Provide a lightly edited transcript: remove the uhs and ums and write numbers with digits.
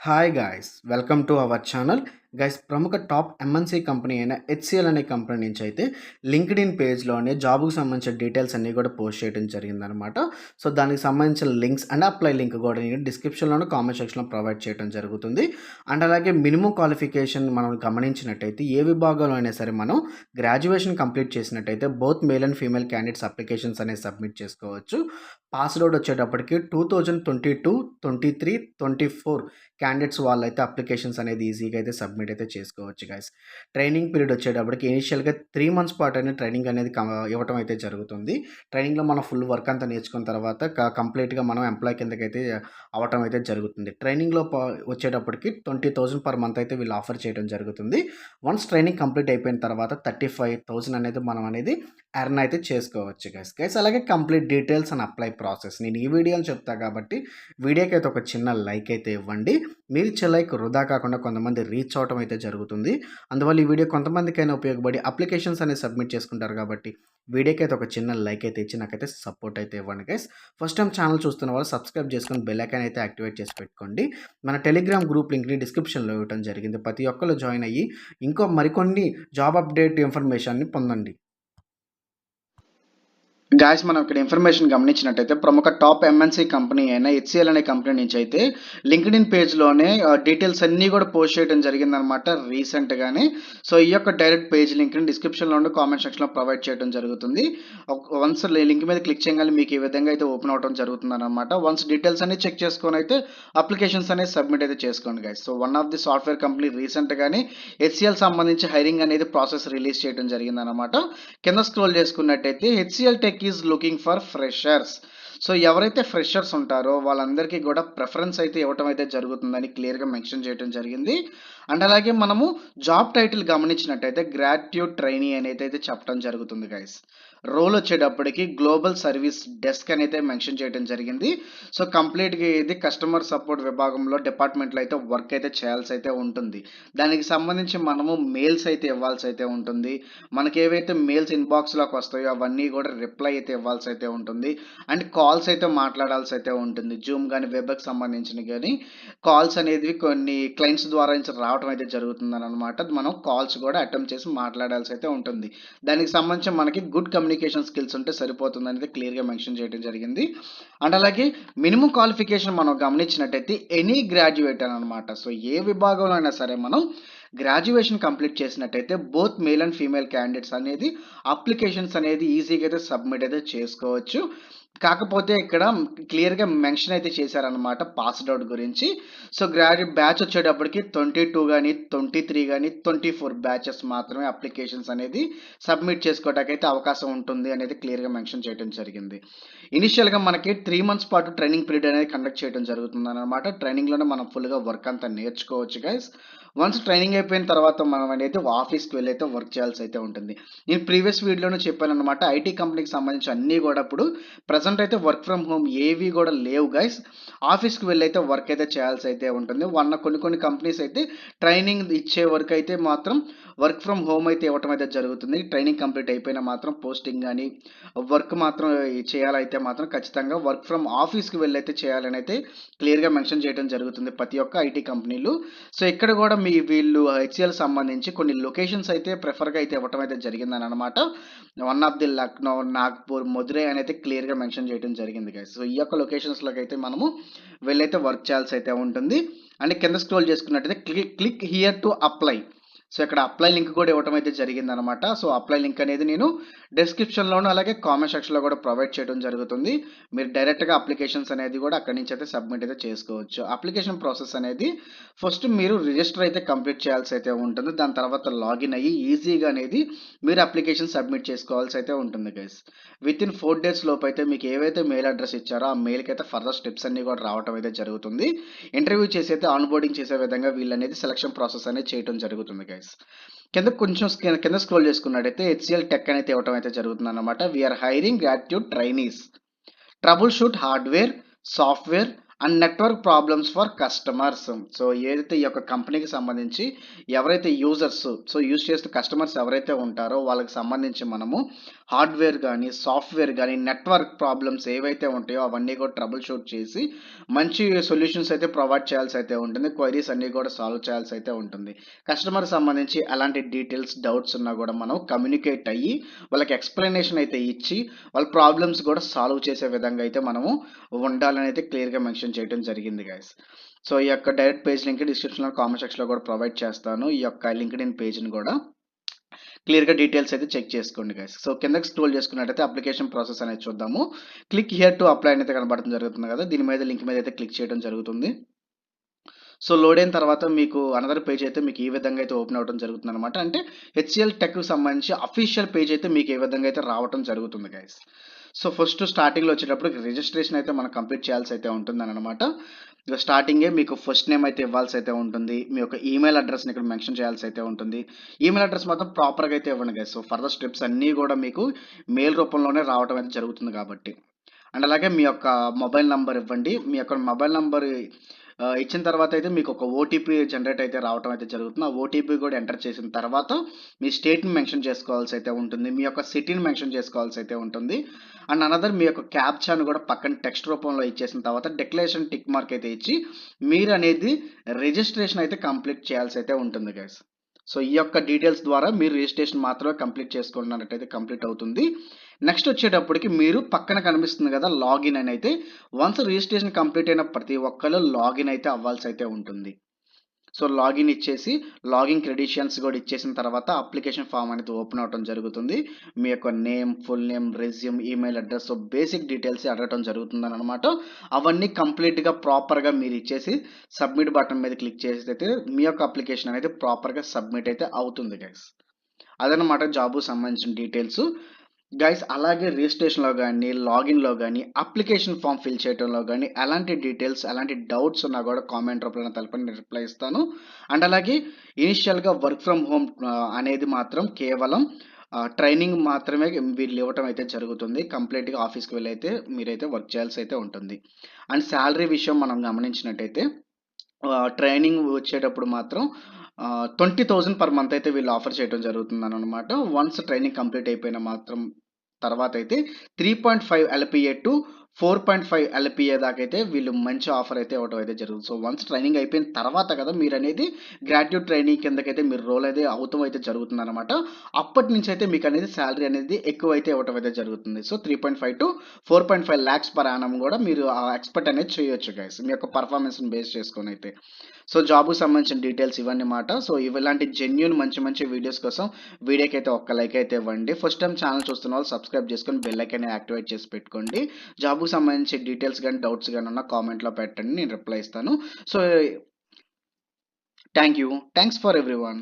Hi guys! Welcome to our channel. Guys, ప్రముఖ top MNC company అయిన HCL అనే company నుంచి అయితే లింక్డ్ఇన్ పేజ్‌లోనే జాబ్‌కి సంబంధించిన డీటెయిల్స్ అన్నీ కూడా పోస్ట్ చేయడం జరిగిందనమాట. సో, దానికి సంబంధించిన లింక్స్ అండ్ అప్లై లింక్ కూడా నేను డిస్క్రిప్షన్‌లోను, కామెంట్ సెక్షన్‌లో ప్రొవైడ్ చేయడం జరుగుతుంది. అండ్ అలాగే మినిమమ్ క్వాలిఫికేషన్ మనం గమనించినట్టయితే ఏ విభాగంలో అయినా సరే మనం గ్రాడ్యుయేషన్ కంప్లీట్ చేసినట్టయితే both male and female candidates applications అనేవి సబ్మిట్ చేసుకోవచ్చు. పాస్డ్ ఔట్ వచ్చేటప్పటికి 2022, 23, 24 క్యాండిడేట్స్ వాళ్ళైతే అప్లికేషన్స్ అనేది ఈజీగా అయితే సబ్మిట్ అయితే చేసుకోవచ్చు గైస్. ట్రైనింగ్ పీరియడ్ వచ్చేటప్పటికి ఇనిషియల్‌గా 3 మంత్స్ పాటు అనేది ట్రైనింగ్ అనేది ఇవ్వటం అయితే జరుగుతుంది. ట్రైనింగ్‌లో మనం ఫుల్ వర్క్ అంతా నేర్చుకున్న తర్వాత కంప్లీట్‌గా మనం ఎంప్లాయ్ కిందకైతే అవ్వటం అయితే జరుగుతుంది. ట్రైనింగ్‌లో వచ్చేటప్పటికి 20,000 పర్ మంత్ అయితే వీళ్ళు ఆఫర్ చేయడం జరుగుతుంది. వన్స్ ట్రైనింగ్ కంప్లీట్ అయిపోయిన తర్వాత 35,000 అనేది మనం అనేది ఎర్న్ అయితే చేసుకోవచ్చు గైస్. అలాగే complete details and apply process నేను ఈ వీడియోలో చెప్తా కాబట్టి వీడియోకి అయితే ఒక చిన్న లైక్ అయితే ఇవ్వండి. మీరు ఇచ్చే లైక్ వృధా కాకుండా కొంతమంది రీచ్ అవ్వటం అయితే జరుగుతుంది. అందువల్ల ఈ వీడియో కొంతమందికైనా ఉపయోగపడి అప్లికేషన్స్ అనేవి సబ్మిట్ చేసుకుంటారు కాబట్టి వీడియోకి అయితే ఒక చిన్న లైక్ అయితే ఇచ్చి నాకైతే సపోర్ట్ అయితే ఇవ్వండి గైస్. ఫస్ట్ టైం ఛానల్ చూస్తున్న వాళ్ళు సబ్స్క్రైబ్ చేసుకొని బెల్ ఐకాన్ అయితే యాక్టివేట్ చేసి పెట్టుకోండి. మన టెలిగ్రామ్ గ్రూప్ లింక్ని డిస్క్రిప్షన్లో ఇవ్వడం జరిగింది. ప్రతి ఒక్కరు జాయిన్ అయ్యి ఇంకో మరికొన్ని జాబ్ అప్డేట్ ఇన్ఫర్మేషన్ని పొందండి. గాయ్స్, మనం ఇక్కడ ఇన్ఫర్మేషన్ గమనించినట్టయితే ప్రముఖ టాప్ ఎంఎన్‌సి కంపెనీ అయిన హెచ్‌సీఎల్ అనే కంపెనీ నుంచి అయితే లింక్డ్ఇన్ పేజ్‌లోనే డీటెయిల్స్ అన్నీ కూడా పోస్ట్ చేయడం జరిగిందనమాట రీసెంట్‌గానే. సో, ఈ యొక్క డైరెక్ట్ పేజ్ లింక్‌ని డిస్క్రిప్షన్‌లోను, కామెంట్ సెక్షన్‌లో ప్రొవైడ్ చేయడం జరుగుతుంది. వన్స్ లింక్ మీద క్లిక్ చేయగానే మీకు ఈ విధంగా అయితే ఓపెన్ అవ్వడం జరుగుతుందనమాట. వన్స్ డీటెయిల్స్ అన్ని చెక్ చేసుకొని అయితే అప్లికేషన్స్ అనేది సబ్మిట్ అయితే చేసుకోండి guys. So, one of the software company రీసెంట్‌గానే హెచ్‌సీఎల్ సంబంధించి హైరింగ్ అనేది ప్రాసెస్ రిలీజ్ చేయడం జరిగిందనమాట. కింద స్క్రోల్ చేసుకున్నట్టయితే HCL tech is looking for freshers. So, ఎవరైతే ఫ్రెషర్స్ ఉంటారో వాళ్ళందరికీ కూడా ప్రిఫరెన్స్ అయితే ఇవ్వటం అయితే జరుగుతుందని క్లియర్‌గా మెన్షన్ చేయడం జరిగింది. అండ్ అలాగే మనము జాబ్ టైటిల్ గమనించినట్టయితే గ్రాట్యుయేట్ ట్రైనీ అనేది అయితే చెప్పడం జరుగుతుంది గైస్. రోల్ వచ్చేటప్పటికి గ్లోబల్ సర్వీస్ డెస్క్ అని అయితే మెన్షన్ చేయడం జరిగింది. సో, కంప్లీట్‌గా ఇది కస్టమర్ సపోర్ట్ విభాగంలో డిపార్ట్మెంట్‌లో అయితే వర్క్ అయితే చేయాల్సి అయితే ఉంటుంది. దానికి సంబంధించి మనము మెయిల్స్ అయితే ఇవ్వాల్సి అయితే ఉంటుంది. మనకి ఏవైతే మెయిల్స్ ఇన్బాక్స్‌లోకి వస్తాయో అవన్నీ కూడా రిప్లై అయితే ఇవ్వాల్సి అయితే ఉంటుంది. అండ్ కాల్స్ అయితే మాట్లాడాల్సి అయితే ఉంటుంది. జూమ్ గానీ, వెబ్‌కి సంబంధించినవి గానీ కాల్స్ అనేది కొన్ని క్లయింట్స్ ద్వారా నుంచి రావడం అయితే జరుగుతుందనమాట. మనం కాల్స్ కూడా అటెంప్ట్ చేసి మాట్లాడాల్సి అయితే ఉంటుంది. దానికి సంబంధించి మనకి గుడ్ కమ్యూనికేషన్ స్కిల్స్ ఉంటే సరిపోతుందనేది క్లియర్‌గా మెన్షన్ చేయడం జరిగింది. అండ్ అలాగే మినిమమ్ క్వాలిఫికేషన్ మనం గమనించినట్టయితే ఎనీ గ్రాడ్యుయేట్ అనమాట. సో, ఏ విభాగంలో అయినా సరే మనం గ్రాడ్యుయేషన్ కంప్లీట్ చేసినట్టయితే both male and female candidates అనేది అప్లికేషన్స్ అనేది ఈజీగా అయితే సబ్మిట్ అయితే చేసుకోవచ్చు. కాకపోతే ఇక్కడ క్లియర్‌గా మెన్షన్ అయితే చేశారనమాట పాస్డ్ ఔట్ గురించి. సో, బ్యాచ్ వచ్చేటప్పటికి 22 గాని, 23 గాని, 24 బ్యాచెస్ మాత్రమే అప్లికేషన్స్ అనేది సబ్మిట్ చేసుకోవడానికైతే అవకాశం ఉంటుంది అనేది క్లియర్‌గా మెన్షన్ చేయడం జరిగింది. ఇనిషియల్‌గా మనకి 3 మంత్స్ పాటు ట్రైనింగ్ పీరియడ్ అనేది కండక్ట్ చేయడం జరుగుతుందనమాట. ట్రైనింగ్‌లోనే మనం ఫుల్‌గా వర్క్ అంతా నేర్చుకోవచ్చు గైస్. వన్స్ ట్రైనింగ్ అయిపోయిన తర్వాత మనం అనేది ఆఫీస్‌కి వెళ్లి అయితే వర్క్ చేయాల్సి అయితే ఉంటుంది. నేను ప్రీవియస్ వీడియోలో చెప్పాననమాట. ఐటీ కంపెనీకి సంబంధించి అన్నీ కూడా ఇప్పుడు ప్రెజెంట్ అయితే వర్క్ ఫ్రమ్ హోమ్ ఏవి కూడా లేవు గైస్. ఆఫీస్‌కి వెళ్లి అయితే వర్క్ అయితే చేయాల్సి అయితే ఉంటుంది. కొన్ని కంపెనీస్ అయితే ట్రైనింగ్ ఇచ్చే వరకు అయితే మాత్రం వర్క్ ఫ్రమ్ హోమ్ అయితే ఇవ్వటం అయితే జరుగుతుంది. ట్రైనింగ్ కంప్లీట్ అయిపోయినా మాత్రం పోస్టింగ్ గానీ, వర్క్ మాత్రం చేయాలైతే మాత్రం ఖచ్చితంగా వర్క్ ఫ్రమ్ ఆఫీస్‌కి వెళ్లి అయితే చేయాలని అయితే క్లియర్‌గా మెన్షన్ చేయడం జరుగుతుంది ప్రతి ఒక్క ఐటీ కంపెనీలు. సో, ఇక్కడ కూడా వీళ్ళు హెచ్‌సీఎల్ సంబంధించి కొన్ని లొకేషన్స్ అయితే ప్రిఫర్‌గా అయితే ఇవ్వటం అయితే జరిగిందనమాట. One of the Lucknow, Nagpur, Madurai అనేది క్లియర్‌గా మెన్షన్ చేయడం జరిగింది గైస్. సో, ఈ యొక్క లొకేషన్స్‌లోకి అయితే మనము వెళ్ళైతే వర్క్ చేయాల్సి అయితే ఉంటుంది. అండ్ కింద స్క్రోల్ చేసుకున్నట్టయితే click here to apply. So, ఇక్కడ అప్లై లింక్ కూడా ఇవ్వటం అయితే జరిగిందనమాట. సో, అప్లై లింక్ అనేది నేను డిస్క్రిప్షన్‌లోను అలాగే కామెంట్ సెక్షన్‌లో కూడా ప్రొవైడ్ చేయడం జరుగుతుంది. మీరు డైరెక్ట్‌గా అప్లికేషన్స్ అనేది కూడా అక్కడి నుంచి అయితే సబ్మిట్ అయితే చేసుకోవచ్చు. అప్లికేషన్ ప్రాసెస్ అనేది ఫస్ట్ మీరు రిజిస్టర్ అయితే కంప్లీట్ చేయాల్సి అయితే ఉంటుంది. దాని తర్వాత లాగిన్ అయ్యి ఈజీగా అనేది మీరు అప్లికేషన్ సబ్మిట్ చేసుకోవాల్సి అయితే ఉంటుంది గైస్. వితిన్ 4 డేస్ లోపు అయితే మీకు ఏవైతే మెయిల్ అడ్రస్ ఇచ్చారో ఆ మెయిల్‌కి అయితే ఫర్దర్ స్టెప్స్ అన్నీ కూడా రావటం అయితే జరుగుతుంది. ఇంటర్వ్యూ చేసి అయితే ఆన్‌బోర్డింగ్ చేసే విధంగా వీళ్ళనేది సెలక్షన్ ప్రాసెస్ అనేది చేయడం జరుగుతుంది గైస్. కింద స్క్రోల్ చేసుకున్నట్టయితే హెచ్‌సీఎల్ టెక్ అనేది ఇవ్వటం అయితే జరుగుతుందన్నమాట. We're hiring graduate trainees. Troubleshoot hardware, software and network problems for customers. So, ఏదైతే ఈ యొక్క కంపెనీకి సంబంధించి ఎవరైతే యూజర్స్ యూజ్ చేస్తున్న కస్టమర్స్ ఎవరైతే ఉంటారో వాళ్ళకి సంబంధించి మనము హార్డ్వేర్ కానీ, సాఫ్ట్వేర్ కానీ, నెట్వర్క్ ప్రాబ్లమ్స్ ఏవైతే ఉంటాయో అవన్నీ కూడా ట్రబుల్ షూట్ చేసి మంచి సొల్యూషన్స్ అయితే ప్రొవైడ్ చేయాల్సి అయితే ఉంటుంది. క్వైరీస్ అన్నీ కూడా సాల్వ్ చేయాల్సి అయితే ఉంటుంది. కస్టమర్ సంబంధించి ఎలాంటి డీటెయిల్స్, డౌట్స్ ఉన్నా కూడా మనం కమ్యూనికేట్ అయ్యి వాళ్ళకి ఎక్స్ప్లెనేషన్ అయితే ఇచ్చి వాళ్ళ ప్రాబ్లమ్స్ కూడా సాల్వ్ చేసే విధంగా అయితే మనము ఉండాలని అయితే క్లియర్గా మెన్షన్ చేయడం జరిగింది గైస్. సో ఈ యొక్క డైరెక్ట్ పేజ్ లింక్ డిస్క్రిప్షన్లో, కామెంట్ సెక్షన్లో కూడా ప్రొవైడ్ చేస్తాను. ఈ యొక్క లింక్డ్ఇన్ పేజ్ని కూడా క్లియర్‌గా డీటెయిల్స్ అయితే చెక్ చేసుకోండి గైస్. సో కిందకి స్క్రోల్ చేసుకున్నట్టయితే అప్లికేషన్ ప్రాసెస్ అనేది చూద్దాము. క్లిక్ హియర్ టు అప్లై అని అయితే కనబడడం జరుగుతుంది కదా! దీని మీద లింక్ మీద అయితే క్లిక్ చేయడం జరుగుతుంది. సో లోడ్ అయిన తర్వాత మీకు అనదర్ పేజ్ అయితే మీకు ఈ విధంగా అయితే ఓపెన్ అవ్వడం జరుగుతుందనమాట. అంటే హెచ్‌సీఎల్ టెక్‌కి సంబంధించి అఫీషియల్ పేజ్ అయితే మీకు ఏ విధంగా అయితే రావటం జరుగుతుంది గైస్. సో ఫస్ట్ స్టార్టింగ్‌లో వచ్చేటప్పటికి రిజిస్ట్రేషన్ అయితే మనం కంప్లీట్ చేయాల్సి అయితే ఉంటుందనమాట. ఇక స్టార్టింగే మీకు ఫస్ట్ నేమ్ అయితే ఇవ్వాల్సి అయితే ఉంటుంది. మీ యొక్క ఈమెయిల్ అడ్రెస్‌ని ఇక్కడ మెన్షన్ చేయాల్సి అయితే ఉంటుంది. ఈమెయిల్ అడ్రెస్ మాత్రం ప్రాపర్‌గా అయితే ఇవ్వండి గైస్. సో ఫర్దర్ స్టెప్స్ అన్నీ కూడా మీకు మెయిల్ రూపంలోనే రావటం అయితే జరుగుతుంది కాబట్టి. అండ్ అలాగే మీ యొక్క మొబైల్ నంబర్ ఇవ్వండి. మీ యొక్క మొబైల్ నంబర్ ఇచ్చిన తర్వాత అయితే మీకు ఒక ఓటీపీ జనరేట్ అయితే రావటం అయితే జరుగుతుంది. ఆ ఓటీపీ కూడా ఎంటర్ చేసిన తర్వాత మీ స్టేట్‌ని మెన్షన్ చేసుకోవాల్సి అయితే ఉంటుంది. మీ యొక్క సిటీని మెన్షన్ చేసుకోవాల్సి అయితే ఉంటుంది. అండ్ అనదర్ మీ యొక్క క్యాప్చాను కూడా పక్కన టెక్స్ట్ రూపంలో ఇచ్చేసిన తర్వాత డిక్లరేషన్ టిక్ మార్క్ అయితే ఇచ్చి మీరనేది రిజిస్ట్రేషన్ అయితే కంప్లీట్ చేయాల్సి అయితే ఉంటుంది గైస్. సో ఈ యొక్క డీటెయిల్స్ ద్వారా మీరు రిజిస్ట్రేషన్ మాత్రమే కంప్లీట్ చేసుకున్నట్టయితే కంప్లీట్ అవుతుంది. నెక్స్ట్ వచ్చేటప్పటికి మీరు పక్కన కనిపిస్తుంది కదా లాగిన్ అని అయితే వన్స్ రిజిస్ట్రేషన్ కంప్లీట్ అయిన ప్రతి ఒక్కరు లాగిన్ అయితే అవ్వాల్సి అయితే ఉంటుంది. సో లాగిన్ ఇచ్చేసి లాగిన్ క్రెడెన్షియల్స్ కూడా ఇచ్చేసిన తర్వాత అప్లికేషన్ ఫామ్ అనేది ఓపెన్ అవ్వడం జరుగుతుంది. మీ యొక్క name, full name, resume, email address, so basic details అడగటం జరుగుతుందని అనమాట. అవన్నీ కంప్లీట్‌గా ప్రాపర్‌గా మీరు ఇచ్చేసి సబ్మిట్ బటన్ మీద క్లిక్ చేసేదైతే మీ యొక్క అప్లికేషన్ అనేది ప్రాపర్‌గా సబ్మిట్ అయితే అవుతుంది గైస్. అదనమాట జాబ్‌కి సంబంధించిన డీటెయిల్స్. గైస్ అలాగే రిజిస్ట్రేషన్‌లో గానీ, లాగిన్‌లో గానీ, అప్లికేషన్ ఫార్మ్ ఫిల్ చేయటంలో గానీ, ఎలాంటి డీటెయిల్స్, ఎలాంటి డౌట్స్ ఉన్నా గూడా కామెంట్ రూపంలో తెలపండి. నేను రిప్లై ఇస్తాను. అండ్ అలాగే ఇనిషియల్‌గా వర్క్ ఫ్రమ్ హోమ్ అనేది మాత్రం కేవలం ట్రైనింగ్ మాత్రమే వీళ్ళు ఇవ్వటం అయితే జరుగుతుంది. కంప్లీట్‌గా ఆఫీస్‌కి వెళ్ళైతే మీరైతే వర్క్ చేయాల్సి అయితే ఉంటుంది. అండ్ సాలరీ విషయం మనం గమనించినట్టయితే ట్రైనింగ్ వచ్చేటప్పుడు మాత్రం 20,000 పర్ మంత్ అయితే వీళ్ళు ఆఫర్ చేయడం జరుగుతుందనమాట. వన్స్ ట్రైనింగ్ కంప్లీట్ అయిపోయిన మాత్రం తర్వాతయితే 3.5 ఎల్‌పిఏ టు 4.5 ఎల్‌పిఏ దాకైతే వీళ్ళు మంచి ఆఫర్ అయితే ఇవ్వడం అయితే జరుగుతుంది. సో వన్స్ ట్రైనింగ్ అయిపోయిన తర్వాత కదా మీరనేది గ్రాడ్యుయేట్ ట్రైనింగ్ కిందకైతే మీరు రోల్ అయితే అవుతం అయితే జరుగుతుందనమాట. అప్పటి నుంచి అయితే మీకనేది సాలరీ అనేది ఎక్కువైతే ఇవ్వటం అయితే జరుగుతుంది. So 3.5 to 4.5 lakhs per annum గూడా మీరు ఎక్స్‌పెక్ట్ అనేది చేయొచ్చు గైస్. మీ యొక్క పెర్ఫార్మన్స్‌ని బేస్ చేసుకొనైతే. సో జాబ్‌కి సంబంధించిన డీటెయిల్స్ ఇవన్నీ మాట. సో ఇలాంటి జెన్యూన్ మంచి మంచి వీడియోస్ కోసం వీడియోకైతే ఒక్క లైక్ అయితే ఇవ్వండి. ఫస్ట్ టైం ఛానల్ చూస్తున్న వాళ్ళు సబ్స్క్రైబ్ చేసుకొని బెల్ ఐకాన్ యాక్టివేట్ చేసి పెట్టుకోండి. జాబ్‌కి సంబంధించి డీటెయిల్స్ గాని, డౌట్స్ గాని ఉన్న కామెంట్‌లో పెట్టండి. నేను రిప్లై ఇస్తాను. So thank you. Thanks for everyone.